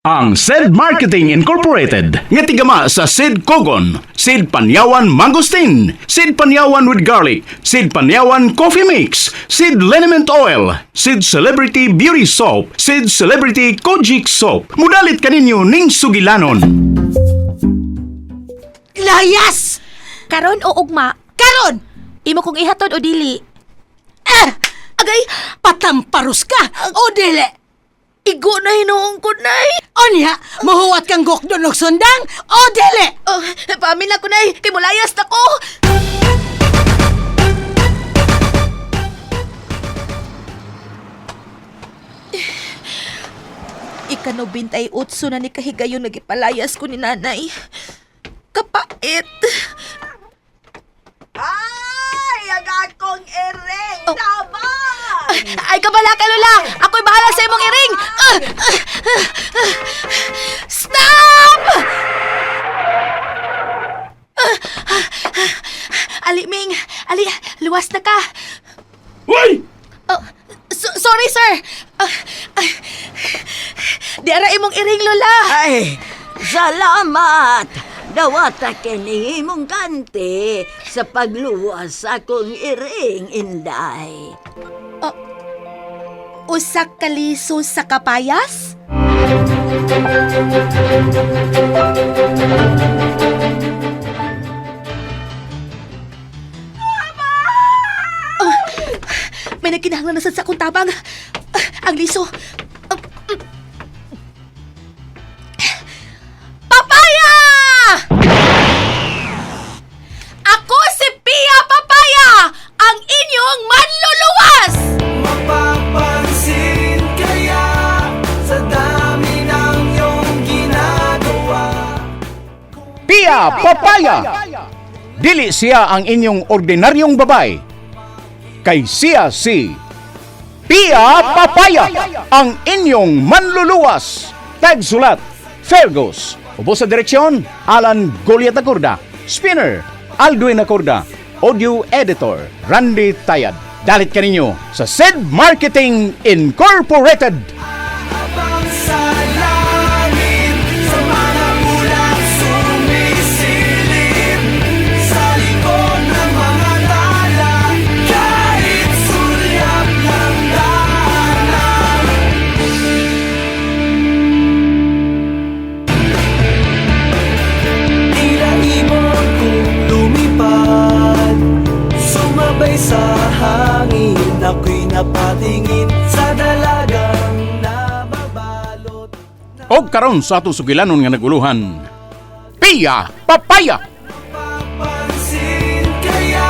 Ang SED Marketing Incorporated nga tigama sa SED Kogon, SED Panyawan Mangosteen, SED Panyawan with Garlic, SED Panyawan Coffee Mix, SED Liniment Oil, SED Celebrity Beauty Soap, SED Celebrity Kojic Soap. Mudalit kaninyo ning sugilanon. Layas! Karon o ugma? Karon! Imo kong ihatod o dili? Agay, patamparus ka! O dili! Igo na hinuong ko, nay. Onya, mahuwat kang gokdon og sundang! O dili! Oh, pamila ko, nay. Kay mulayas na ko. Ikano 28 na ni kahigayon nagipalayas ko ni nanay. Kapait. Ay, ang akong ereng! Oh. Tama! Ay, kabala ka, Lola! Ako'y bahala sa imong iring! Stop! Ali, Ming! Ali, luwas na ka! Uy! Sorry, sir! Di ara imong iring, Lola! Ay, salamat! Dawata kini mong ganti sa pagluwas akong iring, Inday. Usak kaliso sa kapayas? May nagkinahanglan na sa akong tabang. Ang liso. Papaya! Ako si Pia Papaya, ang inyong manluluwas! Mapapansin kaya sa dami ng iyong ginagawa. Pia Papaya! Dili siya ang inyong ordinaryong babay. Kay siya si Pia Papaya, ang inyong manluluwas. Tagsulat, Fergus. Ubo sa direksyon, Alan Goliat Acorda. Spinner, Aldwin Acorda. Audio Editor, Randy Tayad. Dalit kaninyo sa SED Marketing Incorporated. Abang sa langit, sa mga bulan sumisilip, sa likod ng mga tala, kahit sulyap ng daanan. Tila ibon kong lumipad, sumabay sa hangin, ako'y napatingin sa dalagang nababalot. O karon sa atong sugilanon nga naguluhan, Pia Papaya! Papansin kaya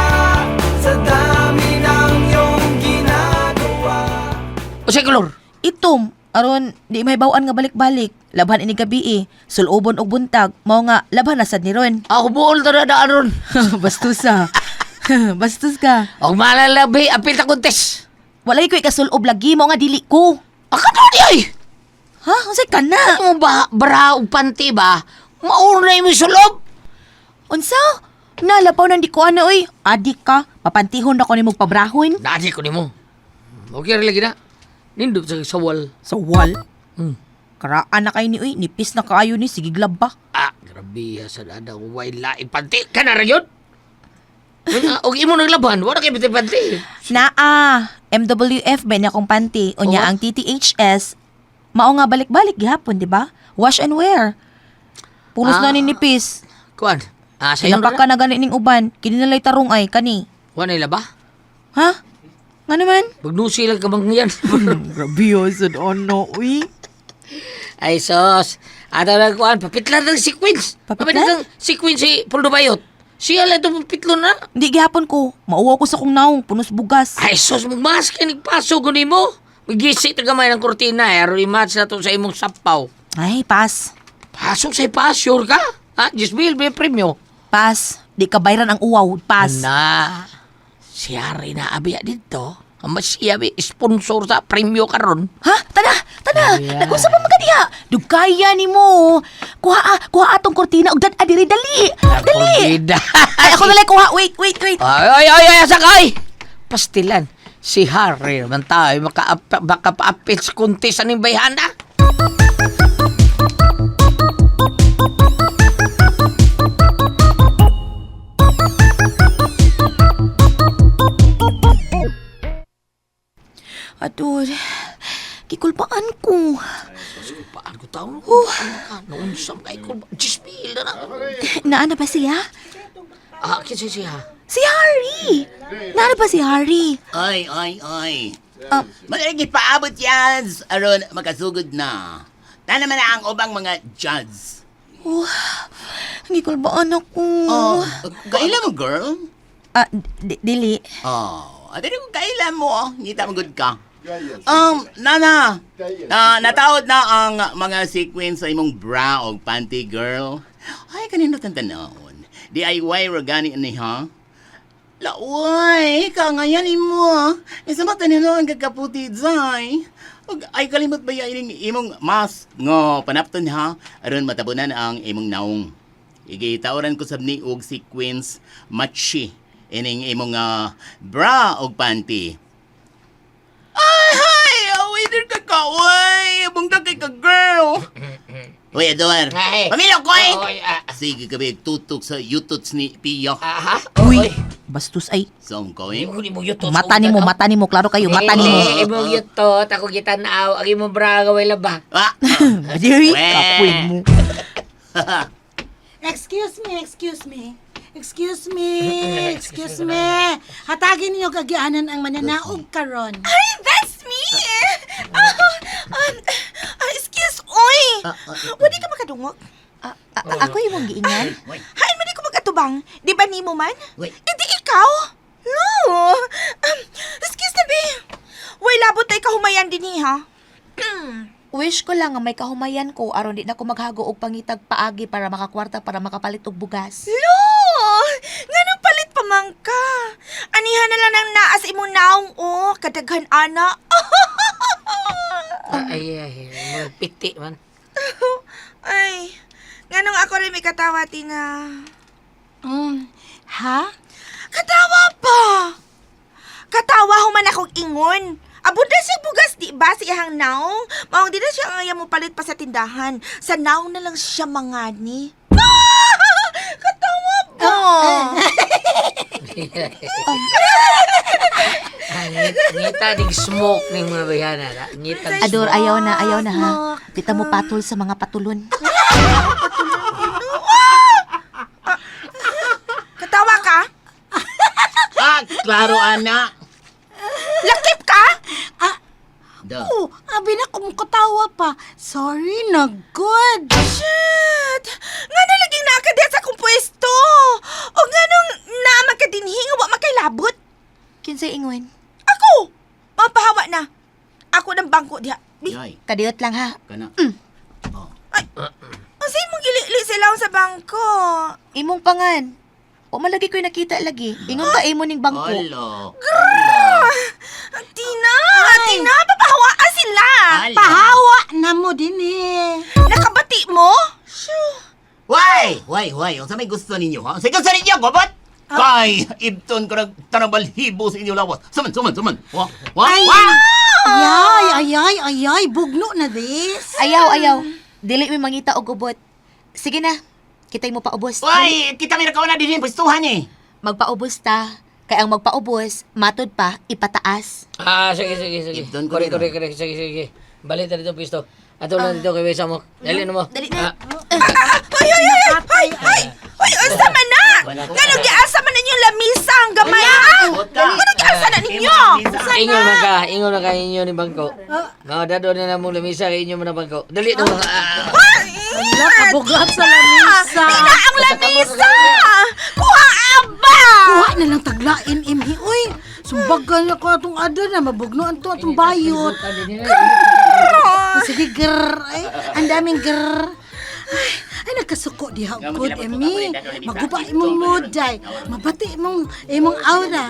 sa dami ng iyong ginagawa. O sige, Lord. Itom, aron di may bawaan nga balik-balik. Labhan ini gabi sulubon og buntag, mao nga labhan na sad ni ron. Ako buol na daan ron. Bastusa. Bastos ka. Og malalabi, apil ta kontes. Walay ko ikasulob lagi mo nga dili ko. Akato di ay! Ha? Unsay ka na? Mo ba, bra o panty ba? Mauna yung sulob. Unsa? Nalapaw nang di ko ano oy. Adik ka, papantihon ako ni mong pabrahon. Dati ko ni mo. Okay lagi na. Nindot sa sawal. Sa wall. Hmm. Karaan na kayo ni uy, nipis na kaayo ni sige glaba. Ah, grabe sa dada ko. Way laing panty. Ka na rin yun? Og imo nang laban, wala kay biti panty. Naa, MWF ba niya akong panty o niya Oh. ang TTHS. Mao nga balik-balik gihapon, di ba? Wash and wear. Pulos na ni nipis. Kuan. Ah, sayon Sinapa ka na gani ning uban, kininalay tarong ay kani. Wala nila ba? Ha? Nga naman? Magnusi lang ka bang yan? Grabe yun, sad ono, uy. Ay, sos. Ato lang kuan, papitlan ng sequence. Papitlan? Papitlan ng sequence si Puldo Bayot. Siya lang itong papitlo na. Di gihapon ko, mauwa ko sa kong naong, punos bugas. Ay, sos, magmas ka nagpaso ko ni mo. Magisi ta gamay ng kortina, aron i-match na to sa imong sapaw. Ay, pas. Pasok sa ipasyor ka? Ha? Just bill, may premyo. Pas. Di ka bayran ang uwaw, pas. Na, siya rin na abiya dito. Ang mas iya sponsor sa premyo karon. Ha? Tana! Yeah. Nag-usap pa magkadiha. Dugkaya ni mo. Kuha atong kortina ug dan adiri dali. Dali. Pagida. Ay, ako nalang kuha. Wait. Ay, sakay! Pastilan. Si Harry naman tayo, makapaapit sa kunti sa nimbayhana. gikulbaan ko. Paan ko tao? Naunsam kay ko. Gispil na na. Naana ba siya? Kinsa siya? Si Harry! Naana ba si Harry? Ay. Magalagi paabot yan. Aron, makasugod na. Na naman na ang ubang mga judge. Gikulbaan ako. Kailan mo, girl? Dili. Ate ko kailan mo. Ngita mo good ka. Nana, nataod na ang mga sequence sa imong bra o panty, girl. Ay, kanino tantanawon. DIY ragani ni ha? Laway, kangayan imo. Isa mata nilo ang kakaputi, Zay. Ay, kalimot ba yung imong mas ngo panapton ha? Aron matabunan ang imong naong. Igitauran ko sabni og sequence matchy. Ining imong bra og panty. Ay, waiter ka kaway. Bungta kay ka girl. Uy, Edward. Ay. Pamilya ko eh. Oy, Sige ka ba, tutok sa YouTubes ni Pia. aha. Uy! Bastos ay. Saan ko eh? Hindi mo yutot. Mata ni mo. Klaro kayo, mata ni mo. Imong yutot. Ako gitanaw. Ang imong braga way laba. Diri, Weh. kapoy mo. Excuse me. Hatagin niyo kagianan ang mananaog karon. Ay, that's me! Excuse, oy! Wadi ka makadungog? Ako yung giingan? Hay, mali ko magatubang. Di ba ni mo man? Wait. Hindi ikaw? No. Excuse na, be. Way labot ay kahumayan din ha? Wish ko lang nga may kahumayan ko aron di na ko maghago og pangitag paagi para makakwarta para makapalit og bugas. Lo! Nganong palit pa man ka? Anihan na lang nang naas imong naong kadaghan ana. Ay. Mga piti man. Ay, nganong ako rin may katawa tinga. Ha? Katawa pa! Katawa human akong ingon. Abot na siya bugas, di ba? Si ihang naong. Maong di na siya ang ayaw mo palit pa sa tindahan. Sa naong na lang siya mangani. Katawa pa! Ngita dig smoke ng mga bayana. Ngita Ador, ayaw na ha. Kita mo patol sa mga patulon. Katawa ka? Klaro, ana. Lakip ka? Oh, abi na kung katawa pa. Sorry na good. Shit! Nga na laging nakadya sa akong pwesto. O nga nung namakadinhi nga wa makailabot. Kinsay ingon? Ako! Mapahawa na. Ako ng bangko diha. Yay, Kadiyot lang ha. kana. Kasi mong gili-li sila sa bangko. Imong pangan. O malagi ko'y nakita lagi. Ingon ka imo ning bangko. Olo. Tina! Tina! Papahawaan sila! Ala. Pahawa na mo din eh. Nakabati mo? Shoo! Why? Ang sa may gusto ninyo, ha? Sige sa ninyo, gobot! Kay, ibton ko nagtanabalhibo sa inyo lawas. Suman. Wa? Ayay, bugno na this. Ayaw. Dili mi mangita og gubot. Sige na. Kitay mo paubos. Why? Kita may nakauna din yung pwestuhan eh. Magpaubos ta. Kaya ang magpaubos, matod pa, ipataas. Sige. Ibton ko Correct. rin, Sige. Balik na dito pisto. Ato lang dito kay Wesa mo. Dali na mo. Dali na. Hoy, unsa man na? Nganong giasa man ninyo lamisa ang gamay ha? Nganong giasa na ninyo? Ingon na ka inyo ni bangko. Dado na mo lamisa kay inyo mo na bangko. Dali na mo. Wala ka bugat sa lamisa. Tina ang lamisa! Kuha aba! Kuha na lang taglain, imhi. Uy, sumbagan na ko atong ada na. Mabugnoan to atong bayot. Sige, grrr. Ay, ang daming grrr. Ay, nagkasuko di hagkod, Emi. Maguba imong mood, ay. Mabati imong aura.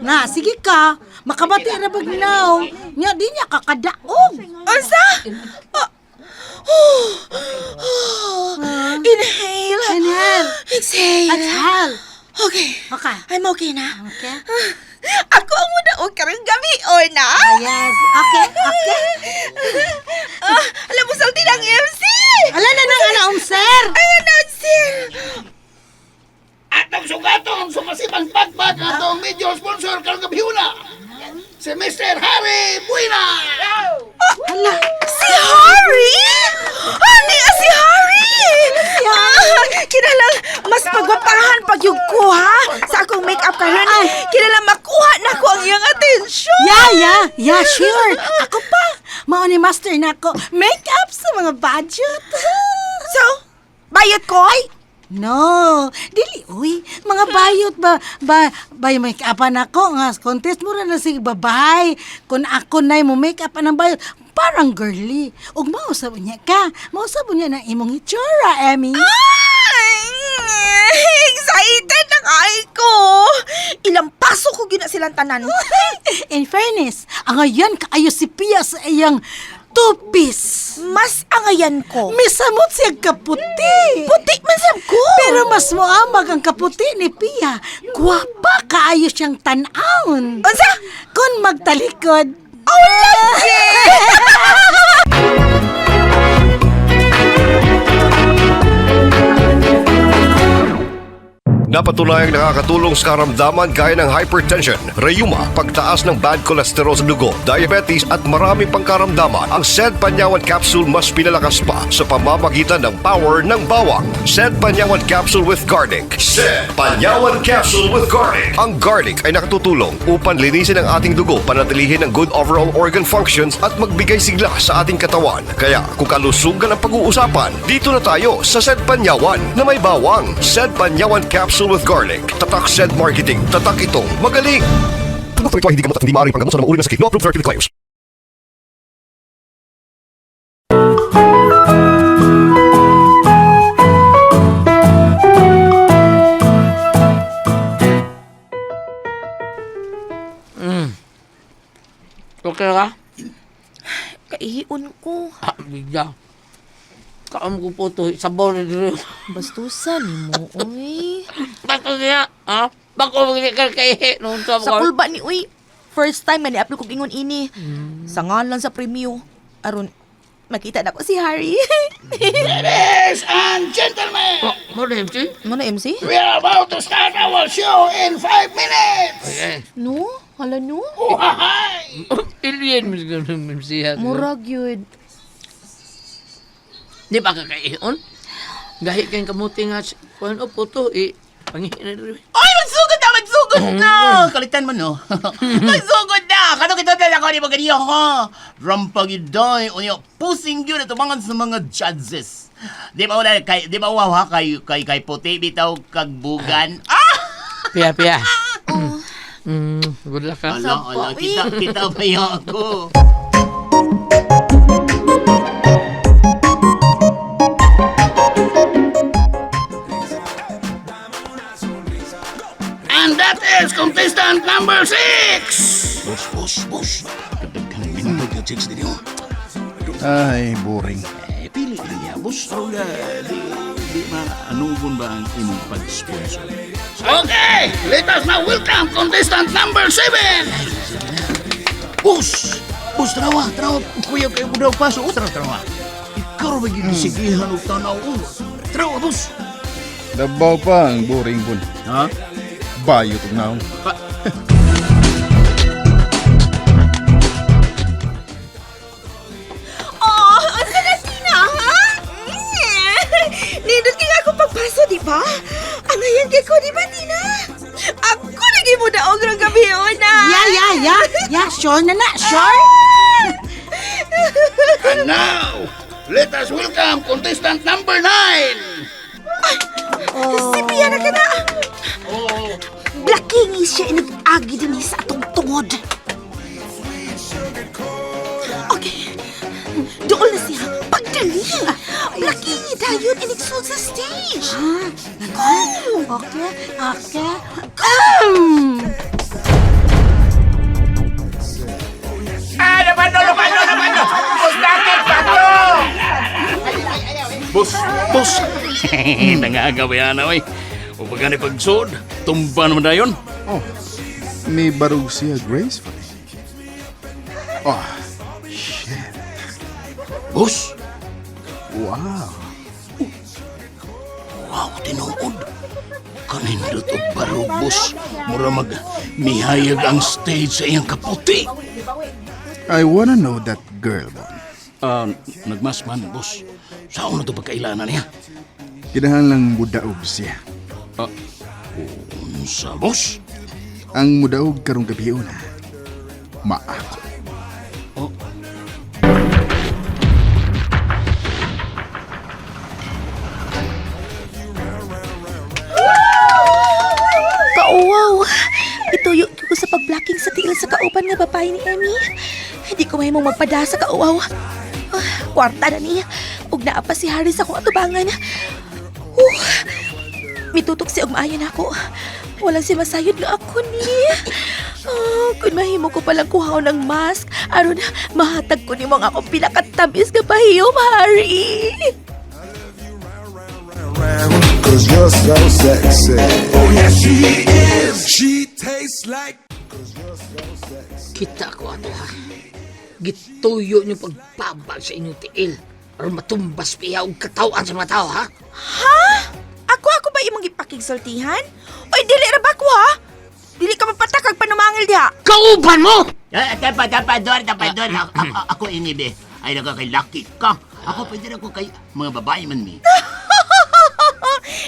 Nga, sige ka. Makabati na bagnaw. Nga, di niya kakadaog. Unsa? Inhale. Inhale. Exhale. Exhale. Okay. Okay. I'm okay na. Okay. Ako ang muna o karang gabi o na. Yes. Okay. Alam mo, salty ng MC. Ala na nang anaong, sir. Ayan na, sir. Atong sugatong sumasibang pagpag atong medyo sponsor karong gabiuna. Si Mr. Harry Buena. Ala. Yeah, sure. Ako pa. Mao ni master na ako. Makeup sa mga budget. So, bayot ko? Ay, No, dili uy. Mga bayot ba make-upan ako nga contest mo ra na sige babay. Kung ako nay mo make-upan ng bayot, parang girly. Ug mausab niya ka. Mausab niya ng imong itsura, Emmy. ay, excited na kay ko. Ilang paso ko gina silang tanan. In fairness, ang ayan kaayo si Pia sa iyang two-piece. Mas angayan ko. Misamot siya kaputi. Puti man sab ko. Pero mas muamag ang kaputi ni Pia. Gwapa kaayo siyang tan-awon. Unsa? Kung magtalikod. Oh, lagi! Napatunayang nakakatulong sa karamdaman gaya ng hypertension, rheuma, pagtaas ng bad cholesterol sa dugo, diabetes at marami pang karamdaman. Ang SED Panyawan Capsule mas pinalakas pa sa pamamagitan ng power ng bawang. SED Panyawan Capsule with Garlic. SED Panyawan Capsule with Garlic. Ang garlic ay nakatutulong upang linisin ang ating dugo, panatilihin ang good overall organ functions at magbigay sigla sa ating katawan. Kaya kung kalusugan ang pag-uusapan, dito na tayo sa SED Panyawan na may bawang. SED Panyawan Capsule with Garlic. Tatak SED Marketing. Tatak itong magaling. Ito ay hindi gamot at hindi maaaring panggamot sa mga uri ng sakit. No approved therapeutic claims. Okay ka? Kaihion ko. Bigla. Kaam ko po ito. Sabaw na dito. Bastusan mo, uy. Bako niya, ha? Bako mo ka kay nung sa Sa kulba ni uy. First time man i-upload kong ingon ini. Sa ngalan sa premyo. Aron, makita na ko si Harry. Ladies and gentlemen, Mo na MC? Ano na MC? we are about to start our show in 5 minutes. Okay. No? Hala no? Oh, hi. Alien mo siguro ng MC ha. Murag yun. Di ba kakaion? Gahi kayong kamuti nga. Kuhan o po ito, pangihin na rin. Ay, magsugod na! Magsugod na! Kalitan mo, no? Magsugod na! Kano kita tayo ako ni Magadiyo ko? Rampagidoy, unyo, pusing yun at umangan sa mga judges. Di ba wala, di ba wawa kay puti bitaw kagbugan? Ah! Pia. Good luck ha. Ala, kita pa yung ako. And that is contestant number 6. Boss. Kadaghan minuto yung 6 din yun. Ay, boring. Pili lang niya, boss. Di maanugon ba ang imong pag-sponsor? Okay, let us now welcome contestant number 7. Bus, trawa. Kuya kayo mo daw paso. Trawa. Ikaw rin magigisigihan o tanaw. Trawa, bus. Dabaw pa ang boring kun. Ha? Bayot og naong. Oh, asa na sina, ha? Nindot ka nga akong pagpaso, di ba? Ang ayan kay ko, di ba, Tina? Ako lagi mo daog ng gabi, na. Yeah, sure na. Sure? And now, let us welcome contestant number 9. Si Pia na ka na. Blakingi siya inag-agi din sa atong tungod. Okay. Doon na siya. Pagdali. Blakingi dayon inigsood sa stage. Go! Okay. Boss. Nangagawa na, oy. O pagka ni pagsod, tumba naman na yun. Oh, may barog siya gracefully. Oh, Boss, wow. wow, tinuod. Kanindot og barog, boss. Mura mihayag ang stage sa iyang kaputi. I wanna know that girl, Bon. Nagmasman, boss. Saan na ito pagkailanan niya? Kinahan lang mudaog siya. Sa boss? Ang mudaog karong gabi una. ugma ako. Kauwaw! Ituyo ko sa pag-blocking sa tiil sa kauban nga babae ni Emmy. Hindi ko mahimong magpada sa kauwaw. Kwarta na niya. Ug naa pa si Harry sa akong atubangan. Mitutok si ugmaayan ako. Walang si masayod nga ako ni. Kung mahimo ko palang kuhaw ng mask, aron mahatag ko ni mga akong pinakatamis nga pahiyom, Harry. Cause you're so sexy. Oh yeah, she is. She tastes like. Kita ko ato ha. Gituyo niyo pagpabag sa inyong tiil. Aron matumbas piya og katawan sa mga tao ha. Ha? Ako ba imong ipakigsultihan? Oy, dili ra ba ko ha? Dili ka mapatakag panumangil diha. Kauban mo! Dapat doon. Ako inibe. Ay nakakilaki ka. Ako pwede na ko kay mga babae man mi.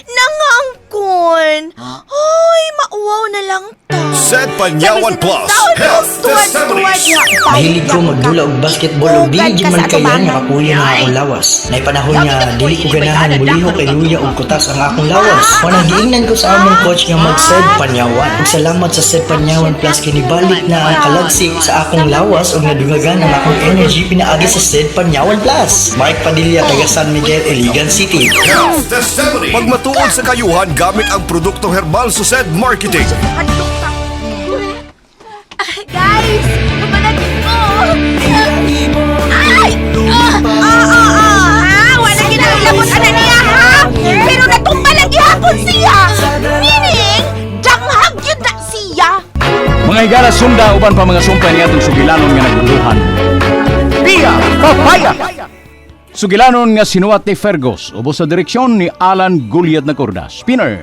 Nangangkon. Hoy, mauwaw na lang ta. Said Panyawan Plus, Health Testimonies. Mahilig ko magdula og basketball ug dili gyud man kayan nga makuya ang akong lawas. Nay panahon nga dili ko ganahan muliho kay luya og kutas ang akong lawas. Wala giingnan ko sa among coach nga mag-Said Panyawan. Ug salamat sa Said Panyawan Plus kinibalik na ang kalagsik sa akong lawas ug nadungagan ang akong energy pinaagi sa Said Panyawan Plus. Mike Padilla, taga San Miguel, Iligan City. Health Testimonies. Pagmatuod sa kayuhan gamit ang produktong herbal sa Said Marketing. Guys, kumanagin ko. Ay! Wala ginaglamot na niya, ha? Pero natumba lang gihapon siya. Meaning, janghag yun na siya. Mga higala sunda uban pa mga sumpay ni atong sugilanon nga naguluhan. Pia Papaya! Sugilanon nga sinuwat ni Fergus ubos sa direksyon ni Alan Gulyat na Corda. Spinner,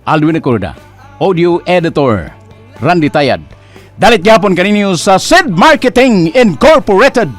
Alwin na Corda. Audio Editor, Randy Tayad. Dalit gyapon kaninyo sa Said Marketing Incorporated.